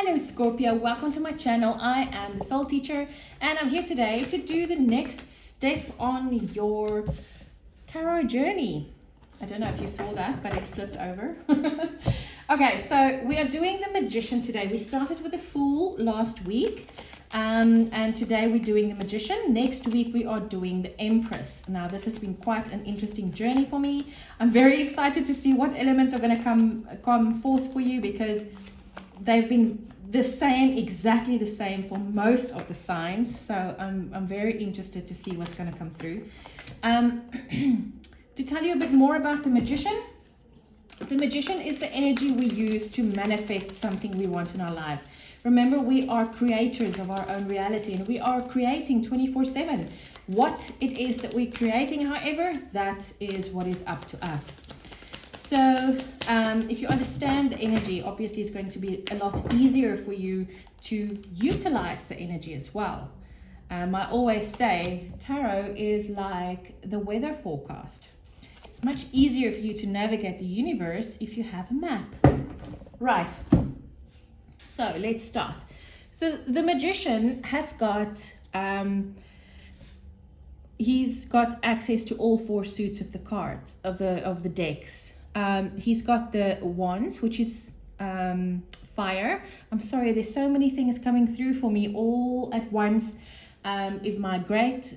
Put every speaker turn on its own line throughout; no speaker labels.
name is Scorpio. Welcome to my channel. I am the soul teacher and I'm here today to do the next step on your tarot journey. I don't know if you saw that, but it flipped over. Okay, so we are doing the Magician today. We started with the Fool last week. And today we're doing the Magician. Next week we are doing the Empress. Now this has been quite an interesting journey for me. I'm very excited to see what elements are going to come forth for you, because they've been the same, exactly the same for most of the signs. So I'm very interested to see what's going to come through. To tell you a bit more about the Magician. The Magician is the energy we use to manifest something we want in our lives. Remember, we are creators of our own reality and we are creating 24/7. What it is that we're creating, however, that is what is up to us. So if you understand the energy, obviously it's going to be a lot easier for you to utilize the energy as well. I always say tarot is like the weather forecast. It's much easier for you to navigate the universe if you have a map. Right. So let's start. So the Magician has got, he's got access to all four suits of the cards, of the decks. He's got the Wands, which is fire. I'm sorry, there's so many things coming through for me all at once. If my great,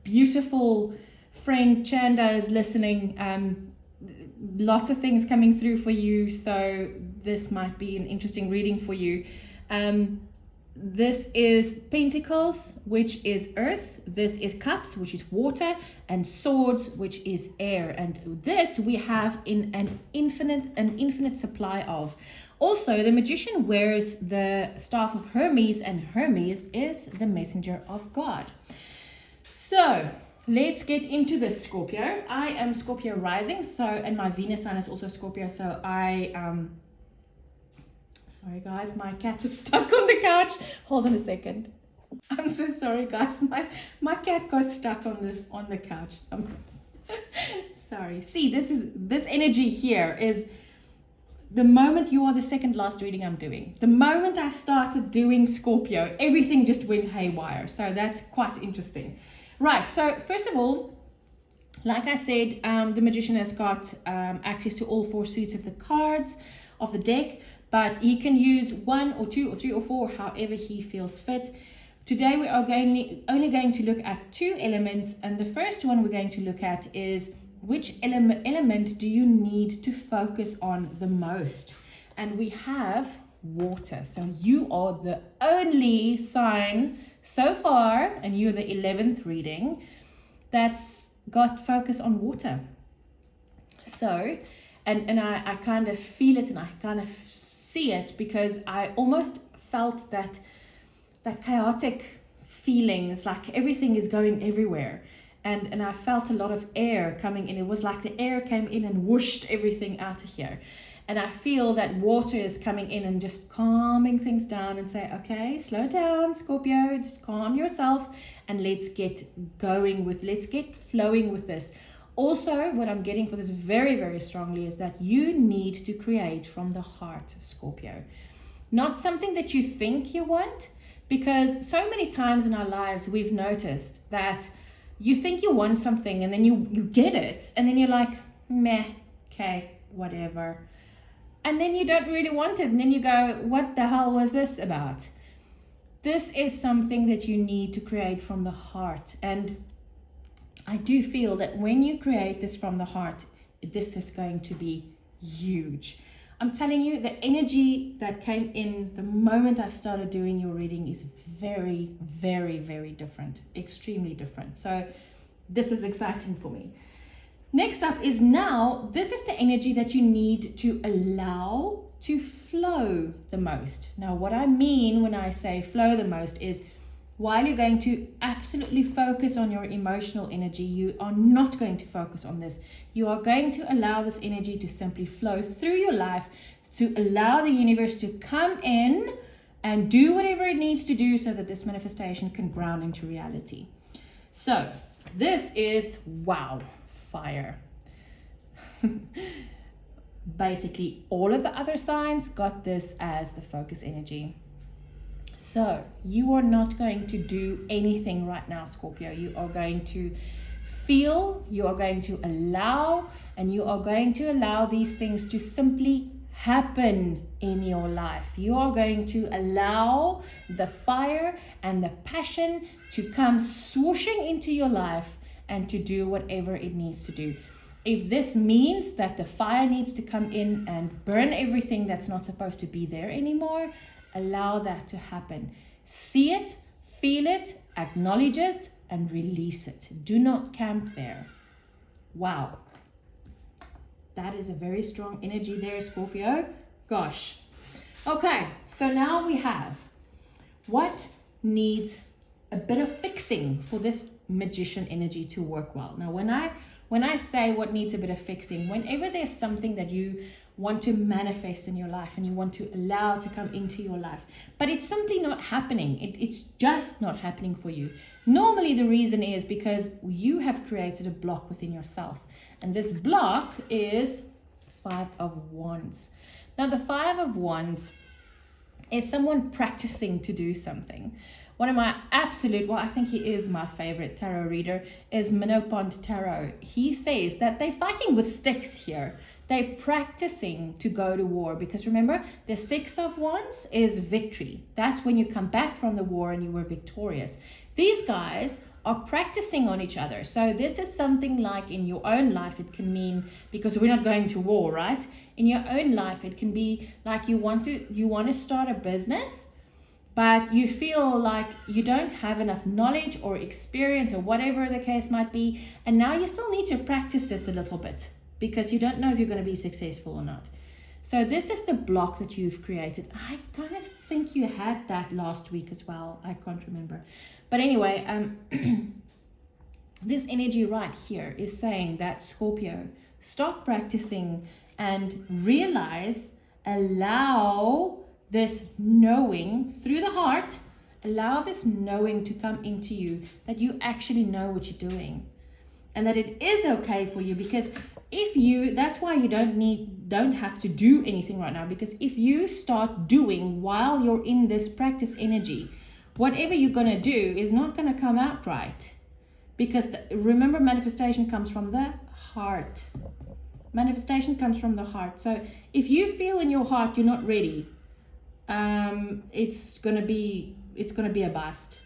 beautiful friend Chanda is listening, lots of things coming through for you, so this might be an interesting reading for you. This is Pentacles, which is earth. This is Cups, which is water, and Swords, which is air. And this we have in an infinite supply of. Also, the Magician wears the staff of Hermes, and Hermes is the messenger of God. So let's get into this, Scorpio. I am Scorpio rising, so, and my Venus sign is also Scorpio, so sorry guys, my cat is stuck on the couch. Hold on a second. I'm so sorry guys, my cat got stuck on the couch. Sorry. See, this energy here is the moment you are the second last reading I'm doing. The moment I started doing Scorpio, everything just went haywire. So that's quite interesting. Right, so first of all, like I said, the Magician has got access to all four suits of the cards of the deck, but he can use 1 or 2 or 3 or 4, however he feels fit. Today we are only going to look at 2 elements, and the first one we're going to look at is which element do you need to focus on the most? And we have water. So you are the only sign so far, and you're the 11th reading, that's got focus on water. So, and I kind of feel it and I kind of see it, because I almost felt that chaotic feelings, like everything is going everywhere. And I felt a lot of air coming in. It was like the air came in and whooshed everything out of here. And I feel that water is coming in and just calming things down and say, okay, slow down, Scorpio, just calm yourself and let's get going with, let's get flowing with this. Also, what I'm getting for this very, very strongly is that you need to create from the heart, Scorpio. Not something that you think you want, because so many times in our lives we've noticed that you think you want something and then you get it and then you're like, meh, okay, whatever. And then you don't really want it. And then you go, what the hell was this about? This is something that you need to create from the heart. And I do feel that when you create this from the heart, this is going to be huge. I'm telling you, the energy that came in the moment I started doing your reading is very, very, very different. Extremely different. So this is exciting for me. Next up is now, this is the energy that you need to allow to flow the most. Now, what I mean when I say flow the most is while you're going to absolutely focus on your emotional energy, you are not going to focus on this. You are going to allow this energy to simply flow through your life, to allow the universe to come in and do whatever it needs to do so that this manifestation can ground into reality. So this is, wow, fire. basically all of the other signs got this as the focus energy. So you are not going to do anything right now, Scorpio. You are going to feel, you are going to allow, and you are going to allow these things to simply happen in your life. You are going to allow the fire and the passion to come swooshing into your life and to do whatever it needs to do. If this means that the fire needs to come in and burn everything that's not supposed to be there anymore, allow that to happen. See it, feel it, acknowledge it, and release it. Do not camp there. Wow. That is a very strong energy there, Scorpio. Gosh. Okay, so now we have what needs a bit of fixing for this magician energy to work well. Now, when I say what needs a bit of fixing, whenever there's something that you want to manifest in your life and you want to allow to come into your life, but it's simply not happening. It's just not happening for you. Normally the reason is because you have created a block within yourself. And this block is 5 of Wands. Now the 5 of Wands is someone practicing to do something. One of my absolute, well, I think he is my favorite tarot reader, is Minopont Tarot. He says that they're fighting with sticks here. They're practicing to go to war, because remember, the 6 of Wands is victory. That's when you come back from the war and you were victorious. These guys are practicing on each other. So this is something like in your own life, it can mean, because we're not going to war, right? In your own life, it can be like you want to start a business, but you feel like you don't have enough knowledge or experience or whatever the case might be. And now you still need to practice this a little bit because you don't know if you're going to be successful or not. So this is the block that you've created. I kind of think you had that last week as well. I can't remember. But anyway, this energy right here is saying that, Scorpio, stop practicing and realize, allow this knowing through the heart, allow this knowing to come into you that you actually know what you're doing and that it is okay for you. Because if you, that's why you don't have to do anything right now, because if you start doing while you're in this practice energy, whatever you're going to do is not going to come out right. Because remember, manifestation comes from the heart. Manifestation comes from the heart. So if you feel in your heart you're not ready, it's gonna be a bust.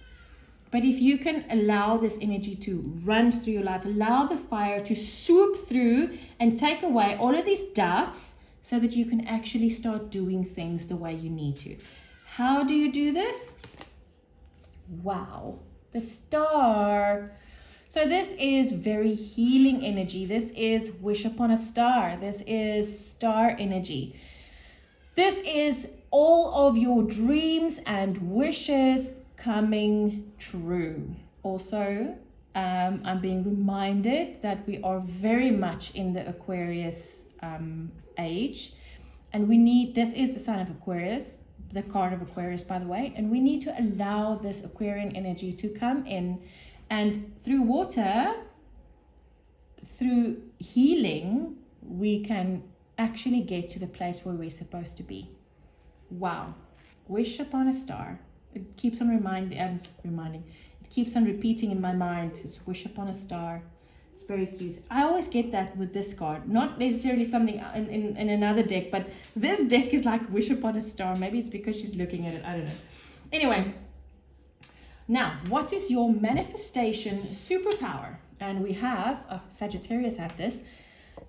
But if you can allow this energy to run through your life, allow the fire to swoop through and take away all of these doubts so that you can actually start doing things the way you need to. How do you do this? Wow, the star. So this is very healing energy. This is wish upon a star. This is star energy. This is all of your dreams and wishes coming true. Also, I'm being reminded that we are very much in the Aquarius age, and we need, this is the sign of Aquarius, the card of Aquarius, by the way, and we need to allow this Aquarian energy to come in, and through water, through healing, we can actually get to the place where we're supposed to be. Wow. Wish upon a star. It keeps on reminding. It keeps on repeating in my mind. It's wish upon a star. It's very cute. I always get that with this card. Not necessarily something in another deck, but this deck is like wish upon a star. Maybe it's because she's looking at it. I don't know. Anyway. Now, what is your manifestation superpower? And we have, Sagittarius had this,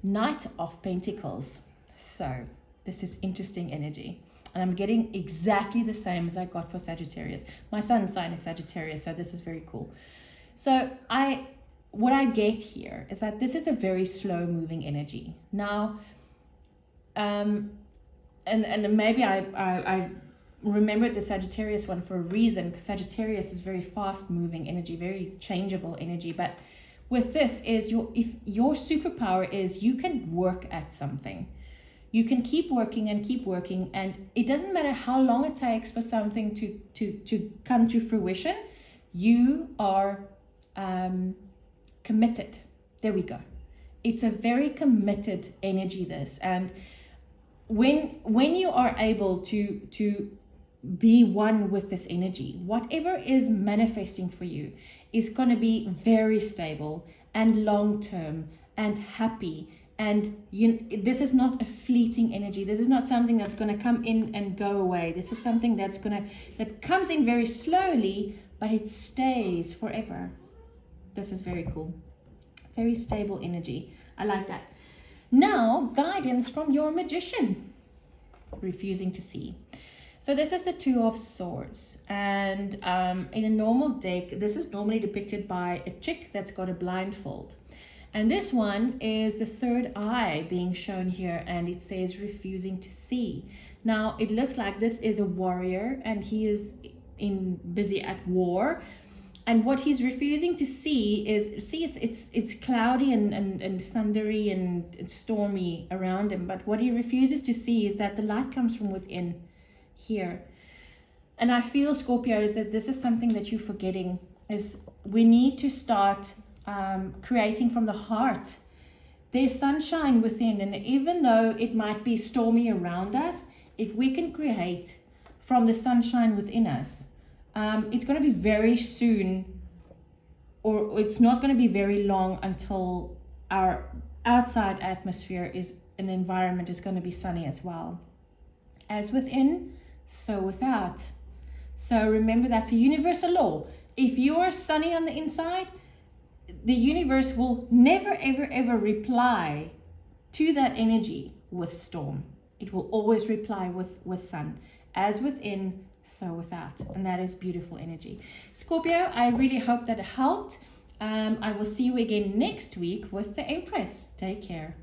Knight of Pentacles. So this is interesting energy. And I'm getting exactly the same as I got for Sagittarius. My sun's sign is Sagittarius, so this is very cool. So what I get here is that this is a very slow moving energy. Now, and maybe I remembered the Sagittarius one for a reason, because Sagittarius is very fast moving energy, very changeable energy. But with this is if your superpower is you can work at something. You can keep working, and it doesn't matter how long it takes for something to come to fruition. You are committed. There we go. It's a very committed energy, this. And when you are able to be one with this energy, whatever is manifesting for you is going to be very stable and long term and happy. And this is not a fleeting energy. This is not something that's going to come in and go away. This is something that comes in very slowly, but it stays forever. This is very cool. Very stable energy. I like that. Now, guidance from your magician. Refusing to see. So this is the Two of Swords. And in a normal deck, this is normally depicted by a chick that's got a blindfold. And this one is the third eye being shown here, and it says refusing to see. Now, it looks like this is a warrior, and he is busy at war. And what he's refusing to see is, it's cloudy and thundery and stormy around him. But what he refuses to see is that the light comes from within here. And I feel, Scorpio, is that this is something that you're forgetting, is we need to start creating from the heart. There's sunshine within, and even though it might be stormy around us, if we can create from the sunshine within us, it's going to be very soon, or it's not going to be very long until our outside atmosphere an environment is going to be sunny as well. As within, so without. So remember, that's a universal law. If you are sunny on the inside, the universe will never, ever, ever reply to that energy with storm. It will always reply with sun. As within, so without. And that is beautiful energy. Scorpio, I really hope that it helped. I will see you again next week with the Empress. Take care.